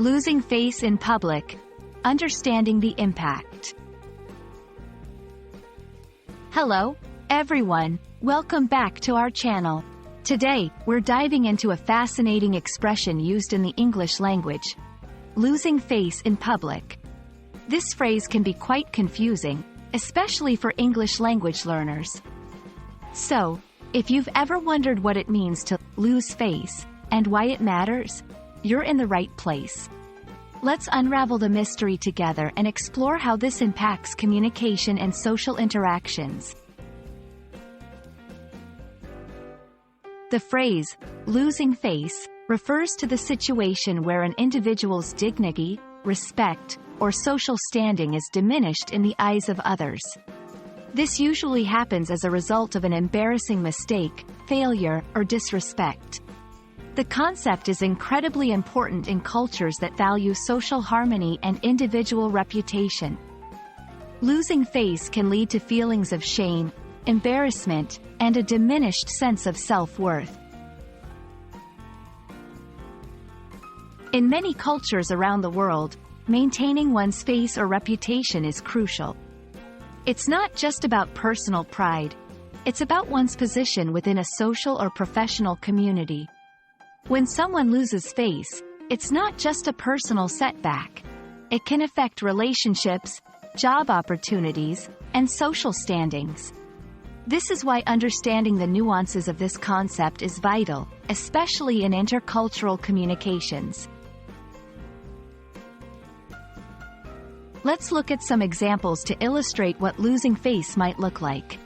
Losing face in public. Understanding the impact. Hello, everyone. Welcome back to our channel. Today, we're diving into a fascinating expression used in the English language. Losing face in public. This phrase can be quite confusing, especially for English language learners. So, if you've ever wondered what it means to lose face, and why it matters, you're in the right place. Let's unravel the mystery together and explore how this impacts communication and social interactions. The phrase, losing face, refers to the situation where an individual's dignity, respect, or social standing is diminished in the eyes of others. This usually happens as a result of an embarrassing mistake, failure, or disrespect. The concept is incredibly important in cultures that value social harmony and individual reputation. Losing face can lead to feelings of shame, embarrassment, and a diminished sense of self-worth. In many cultures around the world, maintaining one's face or reputation is crucial. It's not just about personal pride. It's about one's position within a social or professional community. When someone loses face, it's not just a personal setback. It can affect relationships, job opportunities, and social standings. This is why understanding the nuances of this concept is vital, especially in intercultural communications. Let's look at some examples to illustrate what losing face might look like.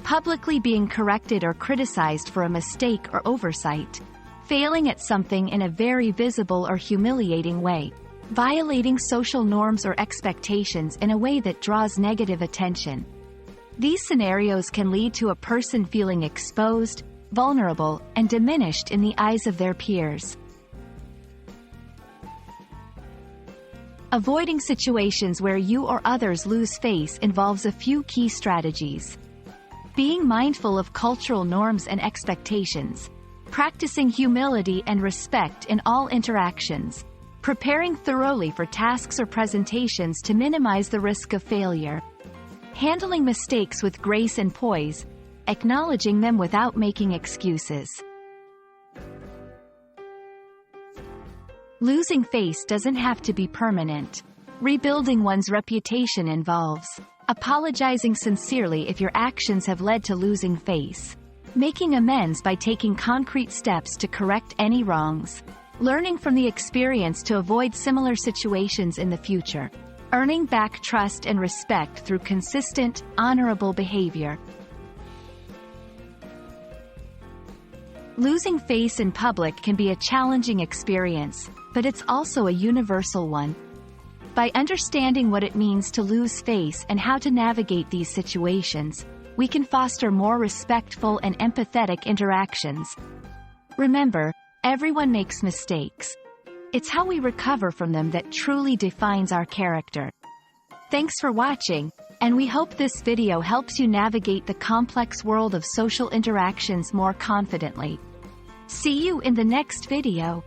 Publicly being corrected or criticized for a mistake or oversight. Failing at something in a very visible or humiliating way. Violating social norms or expectations in a way that draws negative attention. These scenarios can lead to a person feeling exposed, vulnerable, and diminished in the eyes of their peers. Avoiding situations where you or others lose face involves a few key strategies. Being mindful of cultural norms and expectations. Practicing humility and respect in all interactions. Preparing thoroughly for tasks or presentations to minimize the risk of failure. Handling mistakes with grace and poise, acknowledging them without making excuses. Losing face doesn't have to be permanent. Rebuilding one's reputation involves apologizing sincerely if your actions have led to losing face. Making amends by taking concrete steps to correct any wrongs. Learning from the experience to avoid similar situations in the future. Earning back trust and respect through consistent, honorable behavior. Losing face in public can be a challenging experience, but it's also a universal one. By understanding what it means to lose face and how to navigate these situations, we can foster more respectful and empathetic interactions. Remember, everyone makes mistakes. It's how we recover from them that truly defines our character. Thanks for watching, and we hope this video helps you navigate the complex world of social interactions more confidently. See you in the next video.